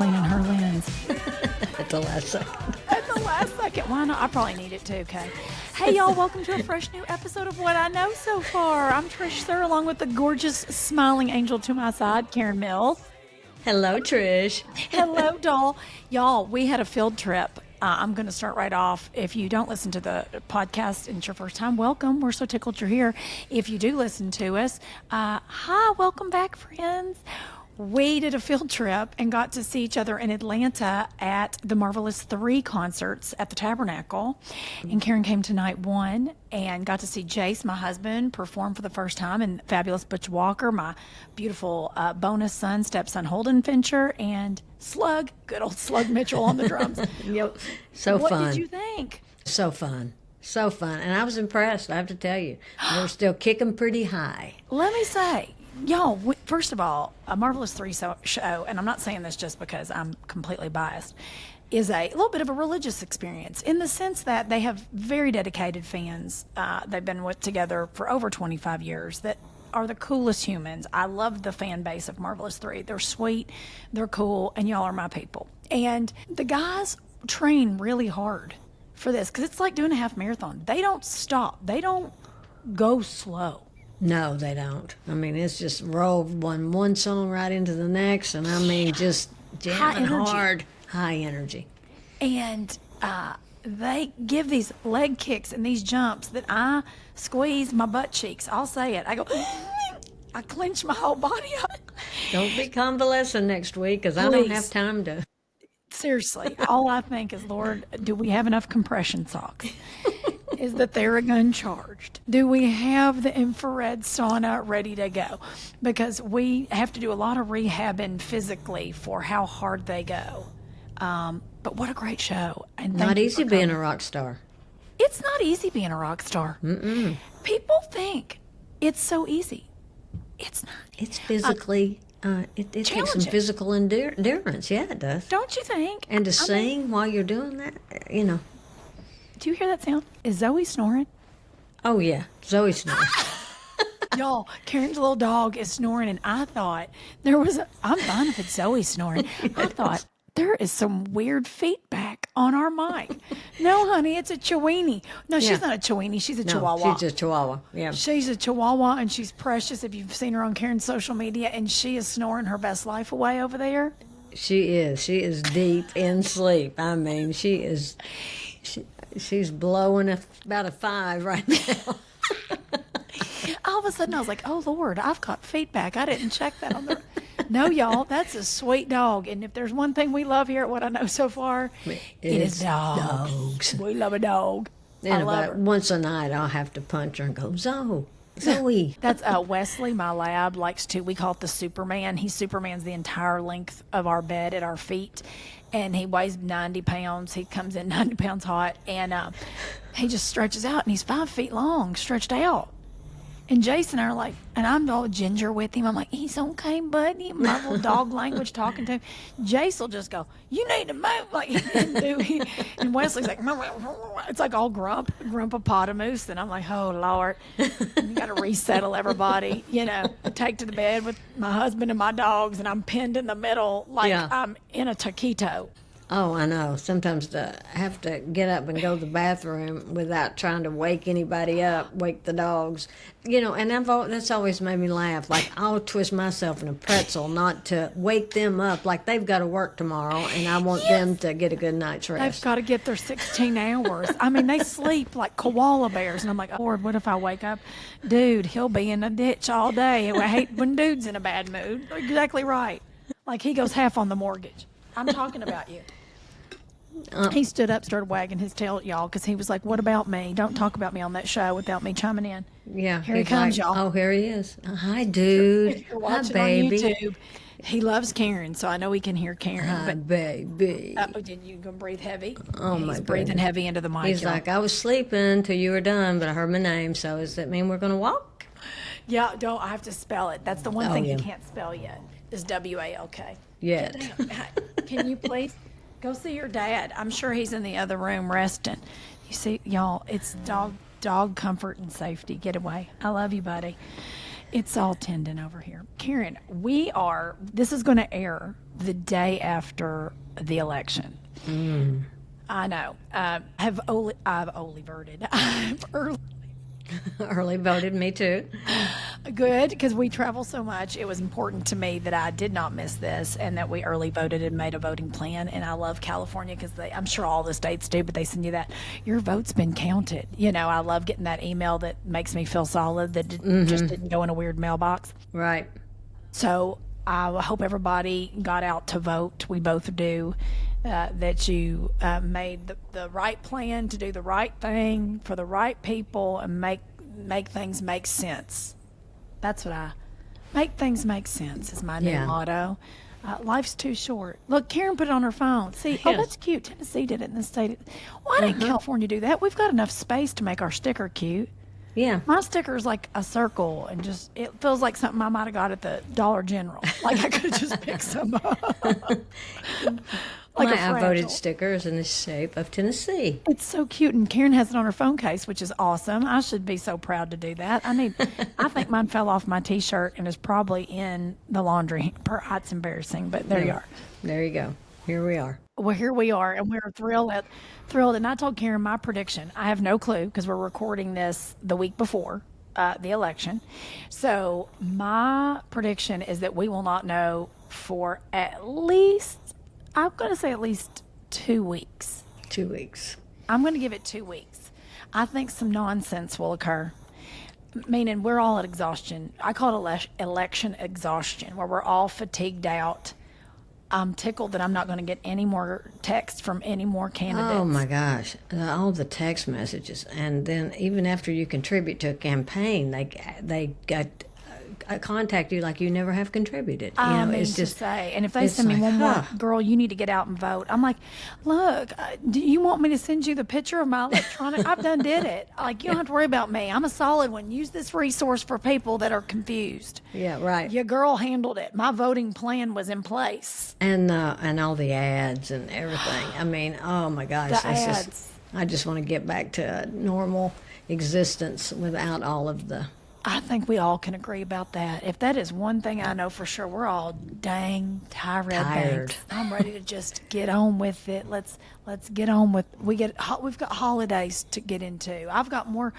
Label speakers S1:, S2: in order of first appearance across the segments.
S1: cleaning her lens.
S2: At the last second.
S1: At the last second. Why not? I probably need it too, okay? Hey, y'all, welcome to a fresh new episode of What I Know So Far. I'm Trish Sir, along with the gorgeous, smiling angel to my side, Karen Mills.
S2: Hello, Trish.
S1: Hello, doll. Y'all, we had a field trip. I'm going to start right off. If you don't listen to the podcast and it's your first time, welcome. We're so tickled you're here. If you do listen to us, hi, welcome back, friends. We did a field trip and got to see each other in Atlanta at the Marvelous 3 concerts at the Tabernacle. And Karen came to night 1 and got to see Jace, my husband, perform for the first time, and Fabulous Butch Walker, my beautiful bonus son, stepson Holden Fincher, and Slug, good old Slug Mitchell on the drums.
S2: Yep. So fun.
S1: What did you think?
S2: So fun. So fun. And I was impressed, I have to tell you. They were still kicking pretty high.
S1: Let me say, y'all, first of all, a Marvelous 3 show, and I'm not saying this just because I'm completely biased, is a little bit of a religious experience in the sense that they have very dedicated fans. They've been together for over 25 years that are the coolest humans. I love the fan base of Marvelous 3. They're sweet, they're cool, and y'all are my people. And the guys train really hard for this because it's like doing a half marathon. They don't stop. They don't go slow.
S2: No, they don't. I mean, it's just rolled one song right into the next, and I mean, just jamming hard, high energy.
S1: And they give these leg kicks and these jumps that I squeeze my butt cheeks. I'll say it. I go, I clench my whole body up.
S2: Don't be convalescent next week, because I don't have time to.
S1: Seriously, all I think is, Lord, do we have enough compression socks? Is the Theragun charged? Do we have the infrared sauna ready to go? Because we have to do a lot of rehabbing physically for how hard they go. But what a great show. And
S2: not easy being a rock star.
S1: It's not easy being a rock star.
S2: Mm-mm.
S1: People think it's so easy. It's not.
S2: It's physically, it takes some physical endurance. Yeah, it does.
S1: Don't you think?
S2: And to sing while you're doing that, you know.
S1: Do you hear that sound? Is Zoe snoring?
S2: Oh, yeah. Zoe's snoring.
S1: Y'all, Karen's little dog is snoring, and I thought I'm fine if it's Zoe snoring. I thought there is some weird feedback on our mic. No, honey, it's a Chiweenie. No, she's not a Chiweenie. She's a Chihuahua.
S2: She's a Chihuahua, yeah.
S1: She's a Chihuahua, and she's precious if you've seen her on Karen's social media, and she is snoring her best life away over there.
S2: She is. She is deep in sleep. I mean, she's blowing about a 5 right now.
S1: All of a sudden, I was like, oh, Lord, I've got feedback. I didn't check that on the... No, y'all, that's a sweet dog. And if there's one thing we love here at What I Know So Far, it is dogs. We love a dog.
S2: And about once a night, I'll have to punch her and go, Zoe.
S1: That's Wesley, my lab, likes to, we call it the Superman. He Supermans the entire length of our bed at our feet. And he weighs 90 pounds. He comes in 90 pounds hot. And he just stretches out. And he's 5 feet long, stretched out. And Jason and I are like, and I'm all ginger with him. I'm like, he's okay, buddy. My little dog language talking to him. Jace will just go, you need to move. Like he didn't do. And Wesley's like, it's like all grumpapotamus. And I'm like, oh, Lord. And you got to resettle everybody, take to the bed with my husband and my dogs. And I'm pinned in the middle like I'm in a taquito.
S2: Oh, I know. Sometimes I have to get up and go to the bathroom without trying to wake anybody up, wake the dogs. And that's always made me laugh. Like, I'll twist myself in a pretzel not to wake them up like they've got to work tomorrow, and I want them to get a good night's rest.
S1: They've got to get their 16 hours. I mean, they sleep like koala bears. And I'm like, Lord, what if I wake up? Dude, he'll be in a ditch all day. I hate when dude's in a bad mood. Exactly right. Like, he goes half on the mortgage. I'm talking about you. He stood up, started wagging his tail at y'all because he was like, what about me? Don't talk about me on that show without me chiming in.
S2: Yeah.
S1: Here he comes, y'all.
S2: Oh, here he is. Hi, dude.
S1: If you're watching on YouTube, he loves Karen, so I know he can hear Karen.
S2: Hi, baby.
S1: Did you go breathe heavy?
S2: Oh, my
S1: He's breathing heavy into the mic.
S2: He's like, I was sleeping till you were done, but I heard my name, so does that mean we're going to walk?
S1: Yeah, I have to spell it. That's the one thing you can't spell yet, is W-A-L-K.
S2: Yet.
S1: Can you please? Go see your dad. I'm sure he's in the other room resting. You see, y'all, it's dog comfort and safety. Get away. I love you, buddy. It's all tendon over here. Karen, this is going to air the day after the election. I know. I've early voted. I've
S2: Early voted, me too.
S1: good, because we travel so much. It was important to me that I did not miss this and that we early voted and made a voting plan. And I love California because I'm sure all the states do, but they send you that your vote's been counted. I love getting that email that makes me feel solid that just didn't go in a weird mailbox.
S2: Right.
S1: So I hope everybody got out to vote. We both do. That you made the right plan to do the right thing for the right people and make things make sense. That's what make things make sense is my new motto. Life's too short. Look, Karen put it on her phone. See, oh, that's cute. Tennessee did it in the state. Why didn't California do that? We've got enough space to make our sticker cute.
S2: Yeah.
S1: My sticker is like a circle and just, it feels like something I might have got at the Dollar General. Like I could have just picked some up. Like
S2: my outvoted sticker is in the shape of Tennessee.
S1: It's so cute, and Karen has it on her phone case, which is awesome. I should be so proud to do that. I think mine fell off my T-shirt and is probably in the laundry. It's embarrassing, but there you are.
S2: There you go. Here we are.
S1: Well, here we are, and we're thrilled. And I told Karen my prediction. I have no clue because we're recording this the week before the election. So my prediction is that we will not know for at least, I'm going to say at least 2 weeks.
S2: 2 weeks.
S1: I'm going to give it 2 weeks. I think some nonsense will occur, meaning we're all at exhaustion. I call it election exhaustion, where we're all fatigued out. I'm tickled that I'm not going to get any more text from any more candidates.
S2: Oh my gosh, all the text messages, and then even after you contribute to a campaign, they contact you like you never have contributed.
S1: It's just say, and if they send me one more, girl, you need to get out and vote. I'm like, look, do you want me to send you the picture of my electronic? I've done did it. Like, you don't have to worry about me. I'm a solid one. Use this resource for people that are confused.
S2: Yeah, right.
S1: Your girl handled it. My voting plan was in place.
S2: And all the ads and everything. I mean, oh my gosh,
S1: the ads.
S2: I just want to get back to a normal existence without all of the.
S1: I think we all can agree about that. If that is one thing I know for sure, we're all dang tired. I'm ready to just get on with it. Let's get on with. We've got holidays to get into. I've got more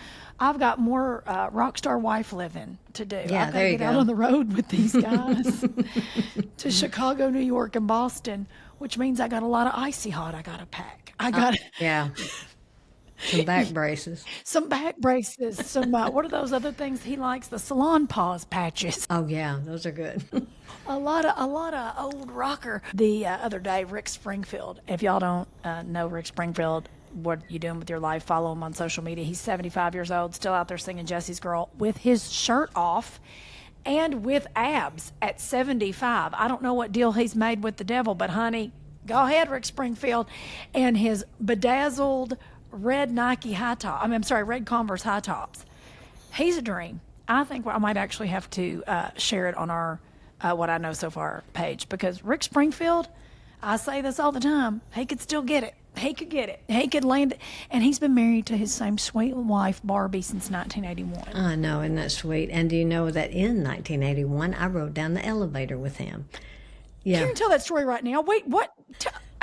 S1: rock star wife living to do.
S2: Yeah,
S1: I've got to get out on the road with these guys to Chicago, New York, and Boston, which means I got a lot of icy hot I got to pack.
S2: Yeah. Some back braces.
S1: Some what are those other things he likes? The salon pause patches.
S2: Oh yeah, those are good.
S1: a lot of old rocker. The other day, Rick Springfield. If y'all don't know Rick Springfield, what you doing with your life? Follow him on social media. He's 75 years old, still out there singing Jesse's Girl with his shirt off and with abs at 75. I don't know what deal he's made with the devil, but honey, go ahead, Rick Springfield. And his bedazzled red Nike red Converse high tops. He's a dream. I think I might actually have to share it on our What I Know So Far page, because Rick Springfield, I say this all the time, he could still get it. He could get it. He could land it. And he's been married to his same sweet wife, Barbie, since 1981.
S2: I know, isn't that sweet? And do you know that in 1981, I rode down the elevator with him? Yeah.
S1: You can tell that story right now. Wait, what?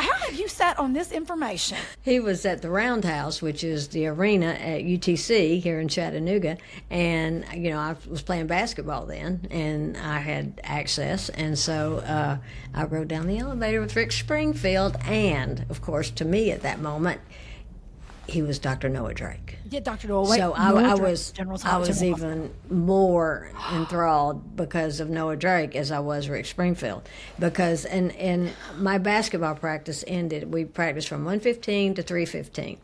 S1: How have you sat on this information?
S2: He was at the Roundhouse, which is the arena at UTC here in Chattanooga. And, I was playing basketball then, and I had access. And so I rode down the elevator with Rick Springfield. And, of course, to me at that moment, he was Dr. Noah Drake.
S1: Yeah, Dr. Noah. Wait,
S2: so I was even more enthralled because of Noah Drake as I was Rick Springfield. Because and my basketball practice ended. We practiced from 1:15 to 3:15,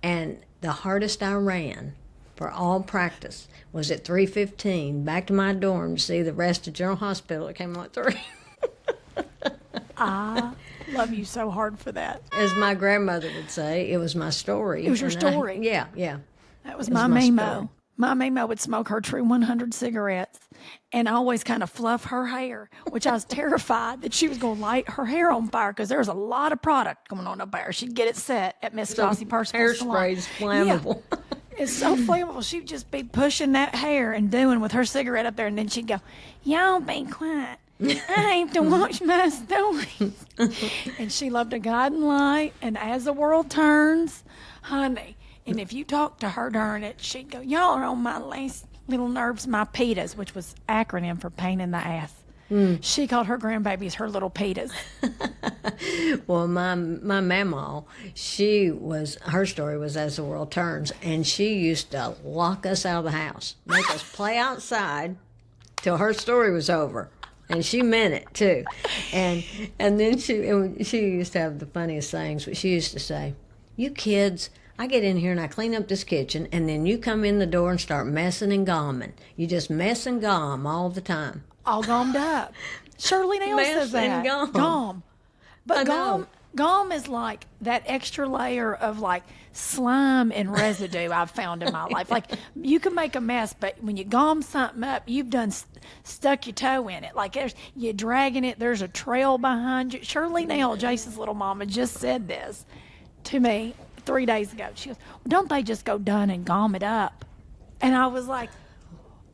S2: and the hardest I ran for all practice was at 3:15 back to my dorm to see the rest of General Hospital. It came on at 3.
S1: Love you so hard for that.
S2: As my grandmother would say, it was my story.
S1: It was your story.
S2: Yeah.
S1: That was my Memaw. My Memaw would smoke her True 100 cigarettes and always kind of fluff her hair, which I was terrified that she was going to light her hair on fire because there was a lot of product going on up there. She'd get it set at Miss Flossie Percival's salon.
S2: Hairspray is flammable.
S1: Yeah. It's so flammable. She'd just be pushing that hair and doing with her cigarette up there, and then she'd go, "Y'all be quiet." I have to watch my stories. And she loved A Guiding Light and As the World Turns, honey. And if you talk to her during it, she'd go, y'all are on my last little nerves, my PETAs, which was acronym for pain in the ass. She called her grandbabies her little PETAs.
S2: Well, my Memaw, her story was As the World Turns, and she used to lock us out of the house, make us play outside till her story was over. And she meant it too. And then she used to have the funniest things, but she used to say, "You kids, I get in here and I clean up this kitchen, and then you come in the door and start messing and gomming. You just mess and gom all the time."
S1: All gommed up. Shirley Nail says that. Gom. But gom is like that extra layer of like slime and residue I've found in my life. Like you can make a mess, but when you gom something up, you've done stuck your toe in it. Like you're dragging it. There's a trail behind you. Shirley Nail, Jason's little mama, just said this to me 3 days ago. She goes, well, don't they just go done and gom it up? And I was like,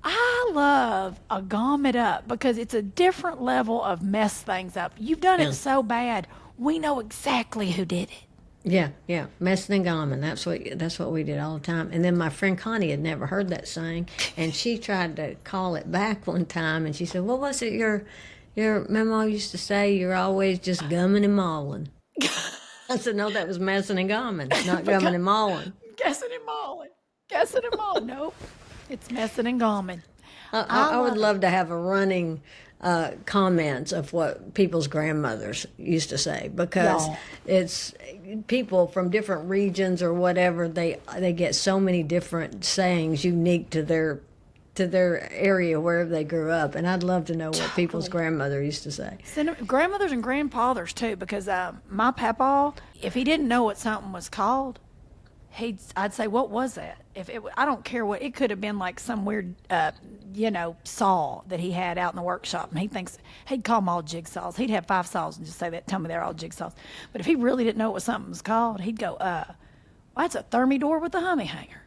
S1: I love a gom it up because it's a different level of mess things up. You've done it so bad, we know exactly who did it.
S2: Yeah, messing and gomming. That's what we did all the time. And then my friend Connie had never heard that saying, and she tried to call it back one time, and she said, "What was it your Memaw used to say? You're always just gumming and mauling." I said, "No, that was messing and gomming, not gumming and mauling."
S1: Guessing and mauling. Nope. It's messing and gomming.
S2: I would love to have a running comments of what people's grandmothers used to say, because it's people from different regions or whatever. They get so many different sayings unique to their area wherever they grew up, and I'd love to know what people's grandmother used to say.
S1: Grandmothers and grandfathers too, because my papa, if he didn't know what something was called, I'd say, what was that? I don't care what, it could have been like some weird, saw that he had out in the workshop, and he'd call them all jigsaws. He'd have 5 saws and just say that, tell me they're all jigsaws. But if he really didn't know what something was called, he'd go, well, that's a thermidor with a hummy hanger.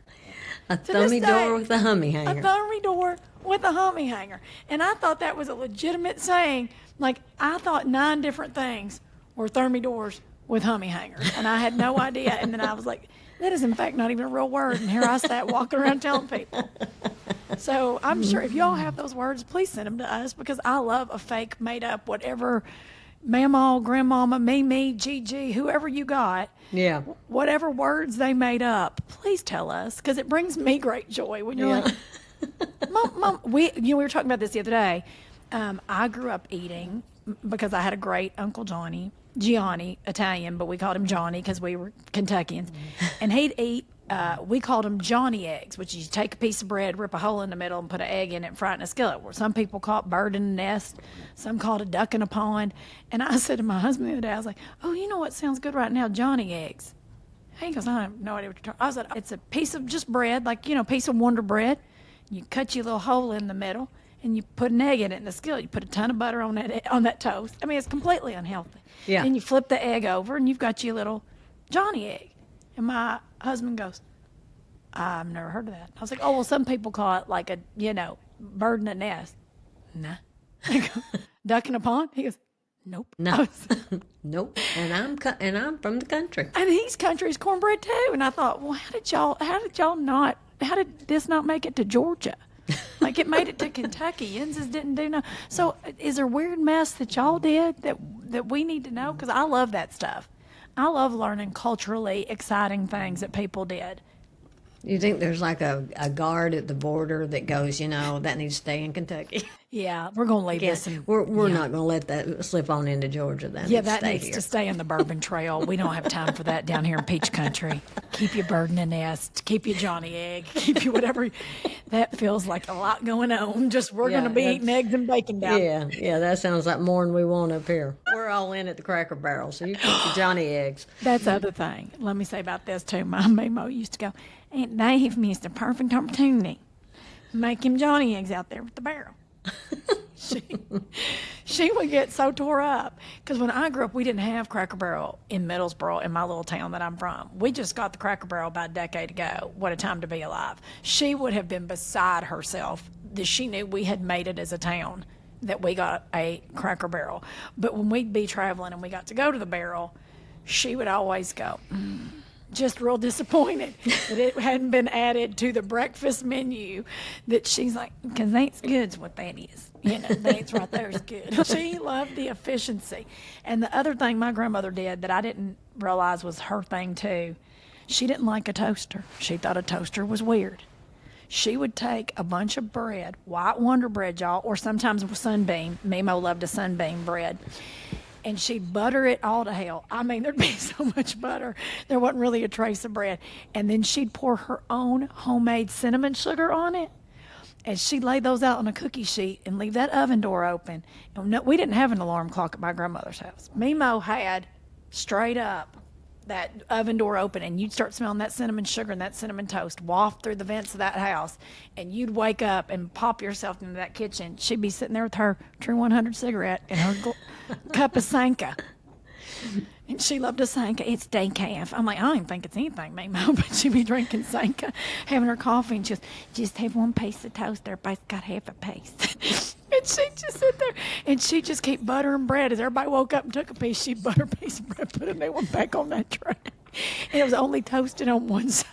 S2: A thermidor with a hummy hanger.
S1: A thermidor with a hummy hanger. And I thought that was a legitimate saying. Like, I thought 9 different things were thermidors with hummy hangers, and I had no idea. And then I was like, that is in fact not even a real word, and here I sat walking around telling people. So I'm sure if y'all have those words, please send them to us, because I love a fake, made up, whatever, Mamaw, Grandmama, me, Gigi, whoever you got.
S2: Yeah.
S1: Whatever words they made up, please tell us, because it brings me great joy when you're like, Mom, we were talking about this the other day. I grew up eating, because I had a great Uncle Gianni, Italian, but we called him Johnny because we were Kentuckians. And he'd eat, we called them Johnny eggs, which is you take a piece of bread, rip a hole in the middle, and put an egg in it and fry it in a skillet. Where some people call it bird in a nest, some called it a duck in a pond. And I said to my husband the other day, I was like, oh, you know what sounds good right now? Johnny eggs. He goes, I have no idea what you're talking about. I said, it's a piece of just bread, like, piece of Wonder Bread. You cut your little hole in the middle, and you put an egg in it in the skillet. You put a ton of butter on that toast. I mean, it's completely unhealthy.
S2: Yeah.
S1: And you flip the egg over, and you've got your little Johnny egg. And my husband goes, I've never heard of that. I was like, oh, well, some people call it like a, bird in a nest. Nah. I go, duck in a pond? He goes, nope.
S2: No. Nope. And I'm from the country.
S1: And he's country's cornbread too. And I thought, well, how did this not make it to Georgia? Like, it made it to Kentucky. Yinz's didn't do no. So is there weird mess that y'all did that we need to know? Because I love that stuff. I love learning culturally exciting things that people did.
S2: You think there's like a guard at the border that goes, that needs to stay in Kentucky?
S1: Yeah, we're going to leave this.
S2: We're not going to let that slip on into Georgia. That
S1: needs to stay in the Bourbon Trail. We don't have time for that down here in Peach Country. Keep your bird in a nest. Keep your Johnny egg. Keep your whatever. That feels like a lot going on. Just we're going to be eating eggs and bacon down there.
S2: Yeah, that sounds like more than we want up here. We're all in at the Cracker Barrel, so you keep your Johnny eggs.
S1: That's the other thing. Let me say about this too. My Memaw used to go, Aunt Dave missed a perfect opportunity. Make him Johnny eggs out there with the barrel. She would get so tore up, because when I grew up, we didn't have Cracker Barrel in Middlesboro, in my little town that I'm from. We just got the Cracker Barrel about a decade ago. What a time to be alive. She would have been beside herself that she knew we had made it as a town that we got a Cracker Barrel. But when we'd be traveling and we got to go to the Barrel, she would always go, just real disappointed that it hadn't been added to the breakfast menu. That she's like, because that's good's what that is. You know, that's right there is good. She loved the efficiency. And the other thing my grandmother did that I didn't realize was her thing too, she didn't like a toaster. She thought a toaster was weird. She would take a bunch of bread, white Wonder Bread, y'all, or sometimes Sunbeam. Memaw loved a Sunbeam bread. And she'd butter it all to hell. I mean, there'd be so much butter. There wasn't really a trace of bread. And then she'd pour her own homemade cinnamon sugar on it. And she'd lay those out on a cookie sheet and leave that oven door open. And no, we didn't have an alarm clock at my grandmother's house. Memaw had straight up that oven door open, and you'd start smelling that cinnamon sugar and that cinnamon toast waft through the vents of that house, and you'd wake up and pop yourself into that kitchen. She'd be sitting there with her True 100 cigarette and her cup of Sanka. And she loved a Sanka. It's decaf. I'm like, I don't even think it's anything, Memaw, but she'd be drinking Sanka, having her coffee, and just have one piece of toast. Everybody's got half a piece. And she'd just sit there, and she'd just keep buttering bread. As everybody woke up and took a piece, she'd butter a piece of bread, put a new one back on that tray. And it was only toasted on one side.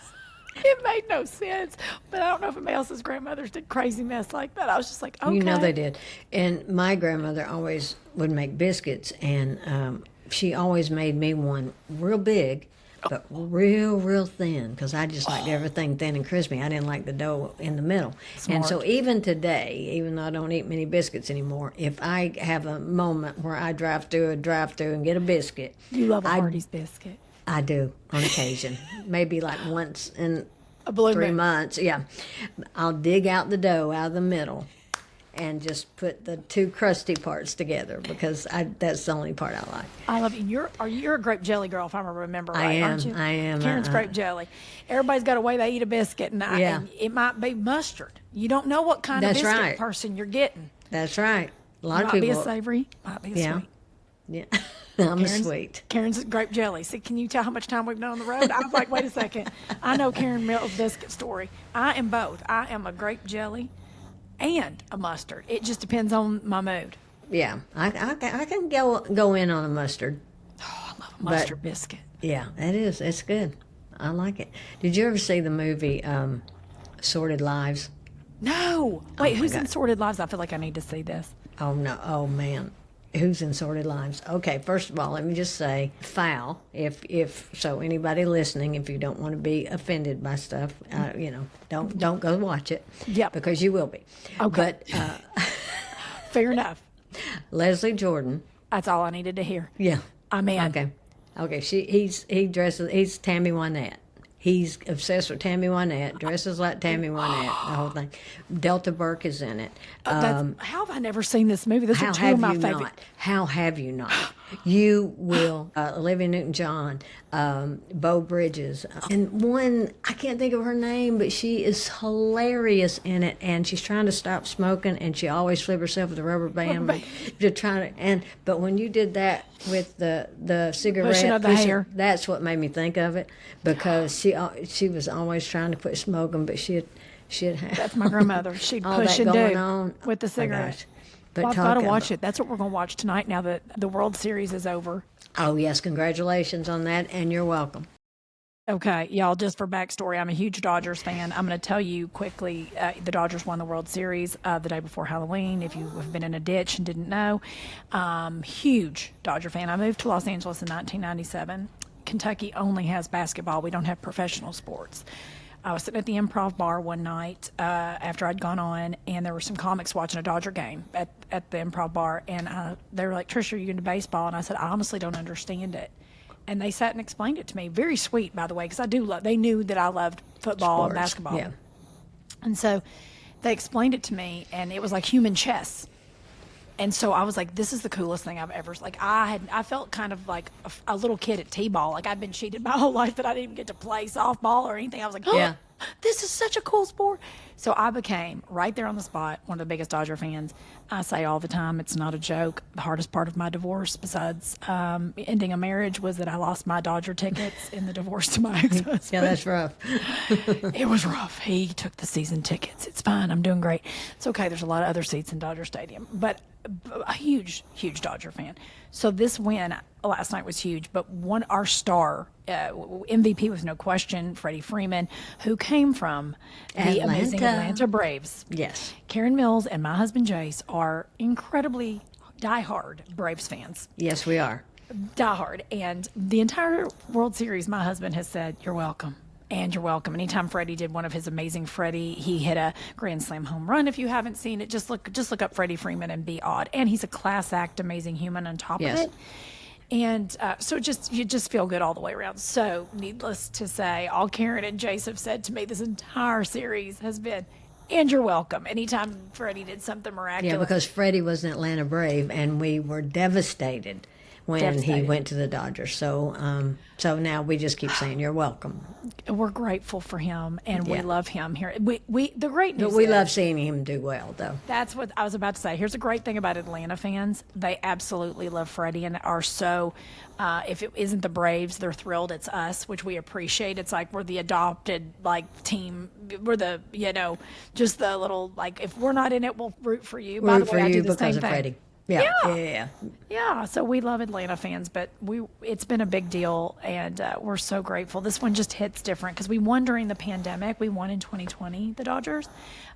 S1: It made no sense. But I don't know if anybody else's grandmothers did crazy mess like that. I was just like, okay.
S2: You know they did. And my grandmother always would make biscuits, and she always made me one real big, but real thin, because I just liked everything thin and crispy. I didn't like the dough in the middle.
S1: Smart.
S2: And so even today, even though I don't eat many biscuits anymore, if I have a moment where I drive through and get a biscuit.
S1: You love a Hardee's biscuit.
S2: I do, on occasion. Maybe like once in
S1: A blue
S2: 3
S1: moon.
S2: months. Yeah. I'll dig out the dough out of the middle and just put the two crusty parts together, because that's the only part I like.
S1: I love you. You're a grape jelly girl, if I remember right,
S2: I am.
S1: aren't you?
S2: I am.
S1: Karen's grape jelly. Everybody's got a way they eat a biscuit, and
S2: Yeah.
S1: and it might be mustard. You don't know what kind of
S2: That's
S1: biscuit
S2: right.
S1: person you're getting.
S2: That's right. A lot of
S1: Might be
S2: people.
S1: a savory, might be a
S2: Yeah.
S1: sweet.
S2: Yeah. I'm
S1: Karen's-
S2: sweet.
S1: Karen's grape jelly. See, can you tell how much time we've been on the road? I was like, wait a second. I know Karen Mills' biscuit story. I am both. I am a grape jelly and a mustard. It just depends on my mood.
S2: Yeah. I can go in on a mustard.
S1: Oh, I love a mustard biscuit.
S2: Yeah, it is. It's good. I like it. Did you ever see the movie Sordid Lives?
S1: No. Wait,
S2: my
S1: who's in
S2: God.
S1: Sordid Lives? I feel like I need to see this.
S2: Oh, no. Oh, man. Who's in Sordid Lives? Okay, first of all, let me just say, foul. If so, anybody listening, if you don't want to be offended by stuff, don't go watch it.
S1: Yep.
S2: Because you will be.
S1: Okay.
S2: But
S1: Fair enough.
S2: Leslie Jordan.
S1: That's all I needed to hear.
S2: Yeah.
S1: I'm in.
S2: Okay. He's Tammy Wynette. He's obsessed with Tammy Wynette, dresses like Tammy Wynette, the whole thing. Delta Burke is in it.
S1: How have I never seen this movie? Those are
S2: How
S1: two
S2: have
S1: of my
S2: you
S1: favorite.
S2: not? How have you not? You will. Olivia Newton-John, Beau Bridges, and one, I can't think of her name, but she is hilarious in it, and she's trying to stop smoking, and she always flip herself with a rubber band. But when you did that with the cigarette,
S1: Pushing of the hair.
S2: that's what made me think of it, because she was always trying to quit smoking, but she'd have
S1: That's my grandmother. She'd
S2: all
S1: push
S2: that
S1: and
S2: going
S1: do
S2: on
S1: with the
S2: Oh my
S1: cigarette.
S2: gosh. But
S1: Well, I've got to
S2: talking
S1: watch
S2: about-
S1: it. That's what we're going to watch tonight now that the World Series is over.
S2: Oh, yes, congratulations on that, and you're welcome.
S1: Okay, y'all, just for backstory, I'm a huge Dodgers fan. I'm going to tell you quickly, the Dodgers won the World Series the day before Halloween, if you have been in a ditch and didn't know. Huge Dodger fan. I moved to Los Angeles in 1997. Kentucky only has basketball. We don't have professional sports. I was sitting at the Improv bar one night after I'd gone on, and there were some comics watching a Dodger game at the Improv bar, and they were like, "Trish, are you into baseball?" And I said, "I honestly don't understand it." And they sat and explained it to me. Very sweet, by the way, because I do love. They knew that I loved football and
S2: Sports,
S1: basketball,
S2: yeah.
S1: and so they explained it to me, and it was like human chess. And so I was like, this is the coolest thing I've ever, like I felt kind of like a little kid at T-ball. Like I'd been cheated my whole life that I didn't even get to play softball or anything. I was like, oh,
S2: Yeah.
S1: this is such a cool sport. So I became, right there on the spot, one of the biggest Dodger fans. I say all the time, it's not a joke. The hardest part of my divorce, besides ending a marriage, was that I lost my Dodger tickets in the divorce to my ex-husband.
S2: Yeah, that's rough.
S1: It was rough. He took the season tickets. It's fine. I'm doing great. It's okay. There's a lot of other seats in Dodger Stadium, but a huge, huge Dodger fan. So this win last night was huge. But our star MVP with no question, Freddie Freeman, who came from the amazing Atlanta Braves.
S2: Yes.
S1: Karen Mills and my husband Jace are incredibly diehard Braves fans.
S2: Yes, we are.
S1: Diehard. And the entire World Series, my husband has said, "You're welcome." And you're welcome. Anytime Freddie did one of his amazing Freddie, he hit a grand slam home run. If you haven't seen it, just look up Freddie Freeman and be awed. And he's a class act, amazing human on top of it. And so you just feel good all the way around. So needless to say, all Karen and Jace have said to me this entire series has been, "And you're welcome." Anytime Freddie did something miraculous.
S2: Yeah, because Freddie was an Atlanta Brave, and we were devastated when he went to the Dodgers. So so now we just keep saying, "You're welcome."
S1: We're grateful for him, and we love him here. The great news
S2: But we
S1: is,
S2: love seeing him do well, though.
S1: that's what I was about to say. Here's a great thing about Atlanta fans. They absolutely love Freddie and are so, if it isn't the Braves, they're thrilled it's us, which we appreciate. It's like we're the adopted, team. We're the, just the little, if we're not in it, we'll root for you. By the way, I do the same
S2: because of
S1: thing.
S2: Freddie. Yeah.
S1: So we love Atlanta fans, but it's been a big deal, and we're so grateful. This one just hits different because we won during the pandemic. We won in 2020, the Dodgers,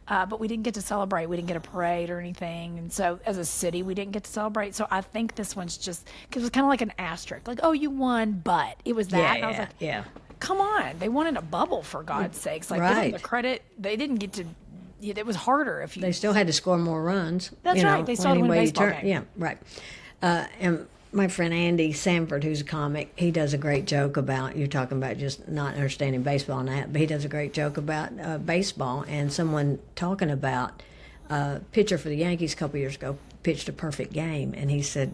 S1: but we didn't get to celebrate. We didn't get a parade or anything, and so as a city, we didn't get to celebrate. So I think this one's just because it was kind of like an asterisk, like, "Oh, you won," but it was that.
S2: Yeah,
S1: and I was like, "Come on, they won in a bubble for God's sakes!" Give them the credit. They didn't get to. It was harder if you.
S2: They still had to score more runs.
S1: That's right. They still had to win a baseball game.
S2: Yeah, right. And my friend Andy Sanford, who's a comic, he does a great joke about, you're talking about just not understanding baseball and that, but he does a great joke about baseball, and someone talking about pitcher for the Yankees a couple years ago pitched a perfect game, and he said,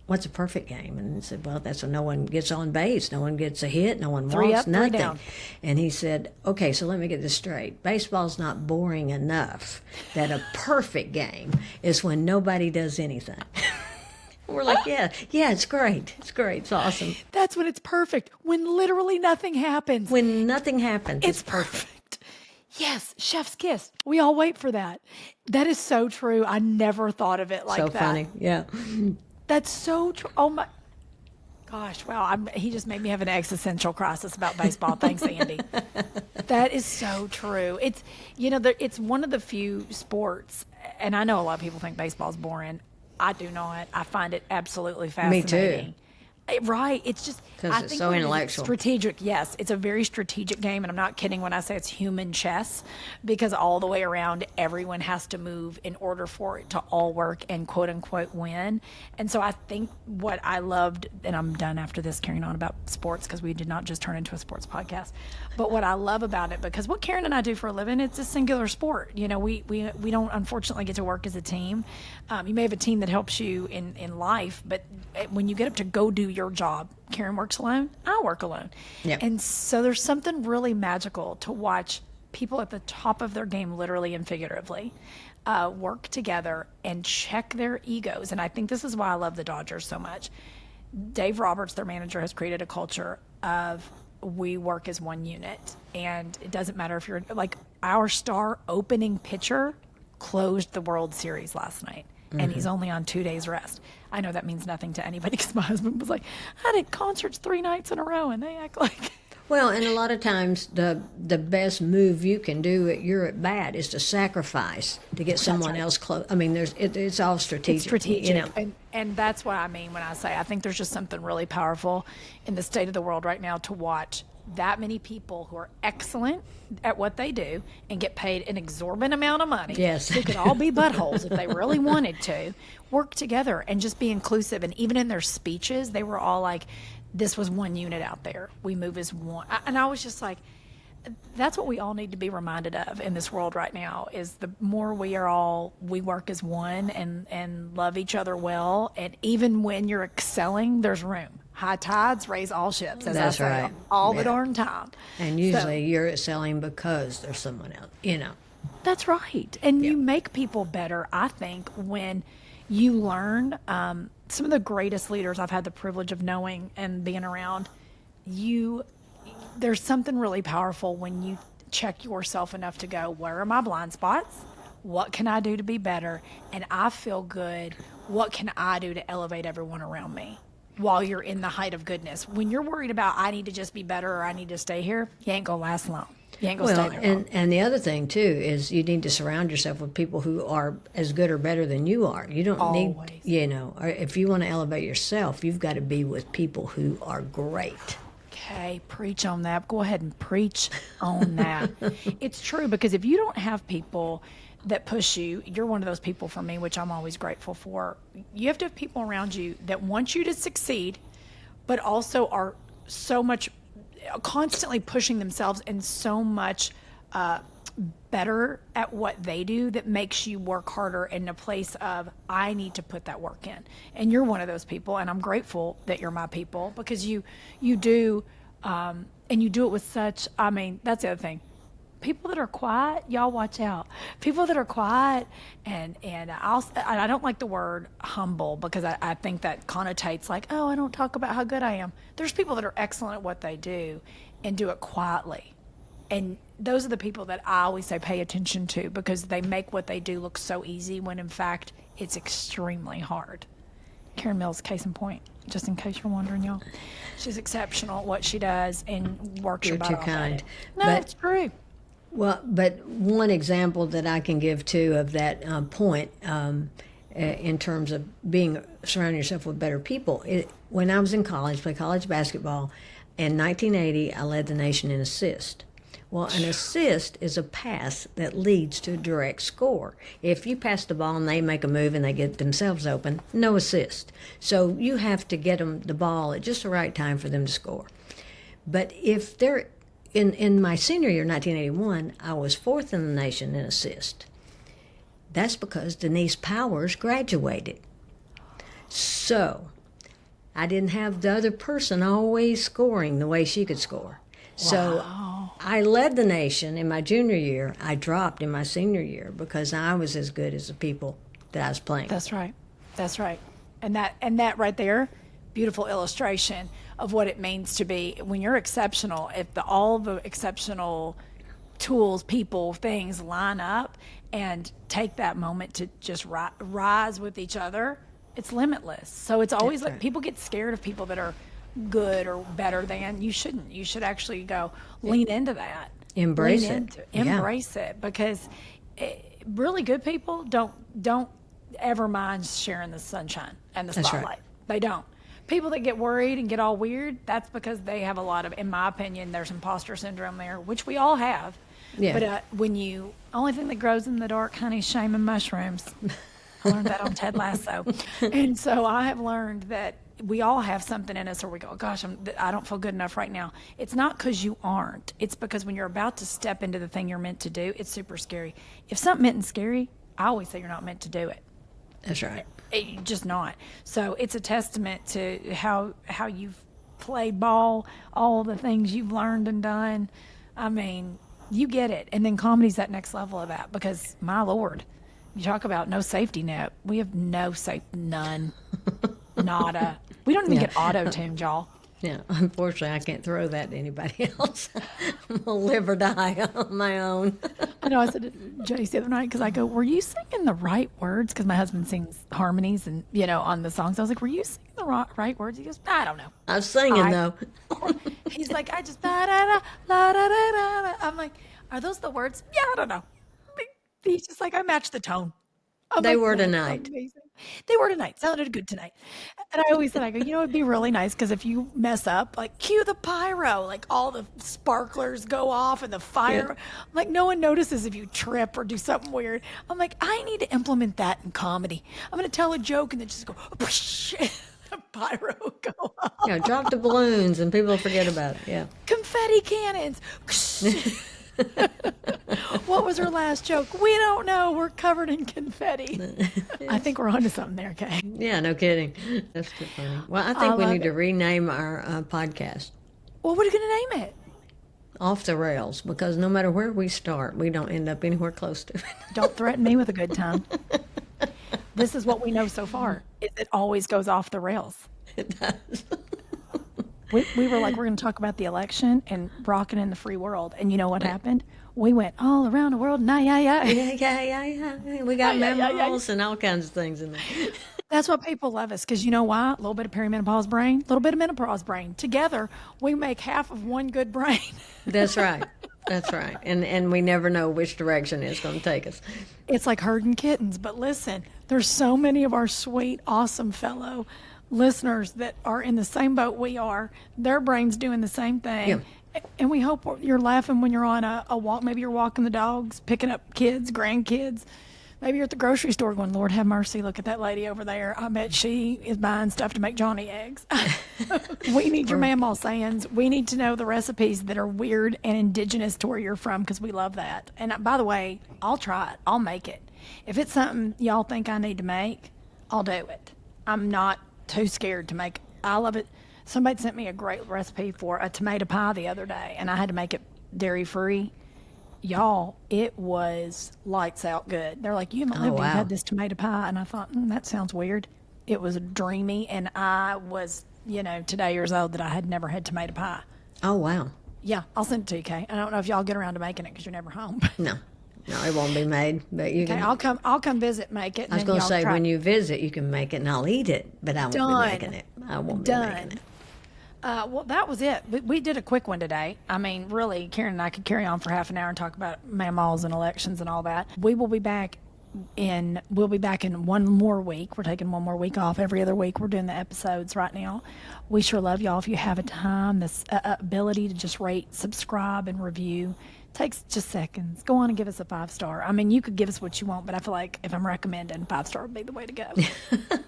S2: "What's a perfect game?" And he said, "Well, that's when no one gets on base, no one gets a hit, no one walks,
S1: 3 up, 3
S2: nothing."
S1: down.
S2: And he said, "Okay, so let me get this straight. Baseball's not boring enough that a perfect game is when nobody does anything." We're like, yeah, it's great. It's great. It's awesome.
S1: That's when it's perfect. When literally nothing happens.
S2: When nothing happens,
S1: it's perfect. Yes, chef's kiss. We all wait for that. That is so true. I never thought of it like that.
S2: So funny. Yeah.
S1: That's so true. Oh my gosh, wow. He just made me have an existential crisis about baseball. Thanks, Andy. That is so true. It's, it's one of the few sports, and I know a lot of people think baseball's boring. I do not. I find it absolutely fascinating.
S2: Me too.
S1: Right. It's just,
S2: because it's so intellectual.
S1: Strategic. Yes. It's a very strategic game. And I'm not kidding when I say it's human chess, because all the way around, everyone has to move in order for it to all work and quote unquote win. And so I think what I loved, and I'm done after this carrying on about sports because we did not just turn into a sports podcast, but what I love about it, because what Karen and I do for a living, it's a singular sport. We don't unfortunately get to work as a team. You may have a team that helps you in life, but when you get up to go do your job, Karen works alone, I work alone.
S2: Yep.
S1: And so there's something really magical to watch people at the top of their game, literally and figuratively, work together and check their egos. And I think this is why I love the Dodgers so much. Dave Roberts, their manager, has created a culture of we work as one unit. And it doesn't matter if you're our star opening pitcher closed the World Series last night. And he's only on 2 days rest. I know that means nothing to anybody because my husband was like, "I did concerts 3 nights in a row," and they act like.
S2: Well, and a lot of times the best move you can do at your at bat is to sacrifice to get someone else close. I mean, it's all strategic.
S1: It's strategic, and that's what I mean when I say I think there's just something really powerful in the state of the world right now to watch that many people who are excellent at what they do and get paid an exorbitant amount of money.
S2: Yes.
S1: Who could all be buttholes if they really wanted to work together and just be inclusive. And even in their speeches, they were all like, "This was one unit out there. We move as one." And I was just like, that's what we all need to be reminded of in this world right now, is the more we work as one and love each other well. And even when you're excelling, there's room. High tides raise all ships, as
S2: That's
S1: I say
S2: right.
S1: all the darn time.
S2: And usually you're selling because there's someone else,
S1: That's right. And you make people better, I think, when you learn. Some of the greatest leaders I've had the privilege of knowing and being around, you, there's something really powerful when you check yourself enough to go, where are my blind spots? What can I do to be better? And I feel good. What can I do to elevate everyone around me? While you're in the height of goodness. When you're worried about, I need to just be better or I need to stay here, you ain't gonna last long. You ain't gonna
S2: Well,
S1: stay there long.
S2: and the other thing too is you need to surround yourself with people who are as good or better than you are. You don't
S1: Always.
S2: need, or if you want to elevate yourself, you've got to be with people who are great.
S1: Okay, preach on that. Go ahead and preach on that. It's true, because if you don't have people that push you, you're one of those people for me, which I'm always grateful for. You have to have people around you that want you to succeed, but also are so much constantly pushing themselves and so much better at what they do that makes you work harder in a place of, I need to put that work in. And you're one of those people, and I'm grateful that you're my people, because you do, and you do it with such, I mean, that's the other thing. People that are quiet, y'all watch out. People that are quiet, and I don't like the word humble, because I think that connotates like, oh, I don't talk about how good I am. There's people that are excellent at what they do and do it quietly. And those are the people that I always say pay attention to, because they make what they do look so easy when in fact it's extremely hard. Karen Mills, case in point, just in case you're wondering, y'all. She's exceptional at what she does and works
S2: You're
S1: her butt
S2: too
S1: off
S2: kind.
S1: at it. No,
S2: But-
S1: it's true.
S2: Well, but one example that I can give too of that point in terms of surrounding yourself with better people. When I was in college, played college basketball, in 1980, I led the nation in assist. Well, an assist is a pass that leads to a direct score. If you pass the ball and they make a move and they get themselves open, no assist. So you have to get them the ball at just the right time for them to score. But if they're in my senior year, 1981, I was fourth in the nation in assist. That's because Denise Powers graduated. So I didn't have the other person always scoring the way she could score. So I led the nation in my junior year. I dropped in my senior year because I was as good as the people that I was playing.
S1: That's right. That's right. And that right there, beautiful illustration of what it means to be, when you're exceptional, if all the exceptional tools, people, things line up and take that moment to just rise with each other, it's limitless. So it's always like people get scared of people that are good or better than. You shouldn't. You should actually go lean into that.
S2: Embrace it.
S1: Embrace it, because really good people don't ever mind sharing the sunshine and the spotlight.
S2: right.
S1: They don't. People that get worried and get all weird, that's because they have a lot of, in my opinion, there's imposter syndrome there, which we all have.
S2: Yeah.
S1: But only thing that grows in the dark, honey, is shame and mushrooms. I learned that on Ted Lasso. And so I have learned that we all have something in us where we go, gosh, I don't feel good enough right now. It's not because you aren't. It's because when you're about to step into the thing you're meant to do, it's super scary. If something isn't scary, I always say you're not meant to do it.
S2: That's right.
S1: Just not. So it's a testament to how you've played ball, all the things you've learned and done. I mean, you get it. And then comedy's that next level of that, because my Lord, you talk about no safety net. We have none. Nada. We don't even get auto-tuned, y'all.
S2: Yeah, unfortunately, I can't throw that to anybody else. I'm gonna live or die on my own.
S1: I know. I said to Jace the other night, because I go, were you singing the right words? Because my husband sings harmonies and, on the songs. I was like, were you singing the right words? He goes, I don't know.
S2: I was singing, though.
S1: He's like, I just, da-da-da, la-da-da-da-da. I'm like, are those the words? Yeah, I don't know. He's just like, I matched the tone.
S2: They were tonight.
S1: Amazing. They were tonight. Sounded good tonight. And I always said, I go, it'd be really nice, because if you mess up, like, cue the pyro, like all the sparklers go off and the fire.
S2: Yeah.
S1: I'm like, no one notices if you trip or do something weird. I'm like, I need to implement that in comedy. I'm going to tell a joke and then just go, whoosh, the pyro go off.
S2: Yeah, drop the balloons and people forget about it. Yeah.
S1: Confetti cannons. What was her last joke? We don't know. We're covered in confetti. I think we're onto something there, Kay.
S2: Yeah, no kidding. That's too funny. Well, I think we need to rename our podcast.
S1: Well, what are you going to name it?
S2: off the rails, because no matter where we start, we don't end up anywhere close to it.
S1: Don't threaten me with a good time. This is what we know so far, is it always goes off the rails.
S2: It does.
S1: We were like, we're going to talk about the election and rocking in the free world. And you know what happened? We went all around the world.
S2: Yeah. We got memos and all kinds of things in there.
S1: That's why people love us, because you know why? A little bit of perimenopause brain, a little bit of menopause brain. Together, we make half of one good brain.
S2: That's right. That's right. And we never know which direction it's going to take us.
S1: It's like herding kittens. But listen, there's so many of our sweet, awesome fellow listeners that are in the same boat we are. Their brain's doing the same thing.
S2: Yeah.
S1: And we hope you're laughing when you're on a walk. Maybe you're walking the dogs, picking up kids, grandkids. Maybe you're at the grocery store going, Lord have mercy, look at that lady over there. I bet she is buying stuff to make Johnny eggs. We need your Memaw sayings. We need to know the recipes that are weird and indigenous to where you're from, because we love that. And by the way, I'll try it. I'll make it. If it's something y'all think I need to make, I'll do it. I'm not too scared to make it. I love it. Somebody sent me a great recipe for a tomato pie the other day, and I had to make it dairy-free. Y'all, it was lights out good. They're like, you haven't lived, you've had this tomato pie. And I thought, that sounds weird. It was dreamy, and I was, today years old that I had never had tomato pie.
S2: Oh, wow.
S1: Yeah, I'll send it to you, Kay. I don't know if y'all get around to making it because you're never home.
S2: No, it won't be made. But you can.
S1: I'll come visit, make it.
S2: I was going to say, when you visit, you can make it, and I'll eat it, but I won't be making it. I won't be making it.
S1: Well, that was it. We did a quick one today. I mean, really, Karen and I could carry on for half an hour and talk about Memaws and elections and all that. We'll be back in 1 more week. We're taking 1 more week off. Every other week we're doing the episodes right now. We sure love y'all. If you have a time, this ability to just rate, subscribe, and review. Takes just seconds. Go on and give us a 5-star. I mean, you could give us what you want, but I feel like if I'm recommending, 5-star would be the way to go.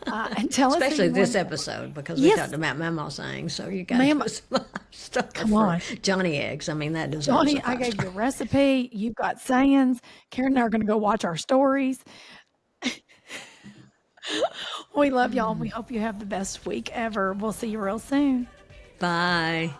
S1: And tell us,
S2: especially this episode, because we talked about Memaw saying, so you got to give us 5-star. Come on, Johnny eggs. I mean, that deserves
S1: Johnny, I gave you a recipe. You've got sayings. Karen and I are going to go watch our stories. We love y'all, and we hope you have the best week ever. We'll see you real soon.
S2: Bye.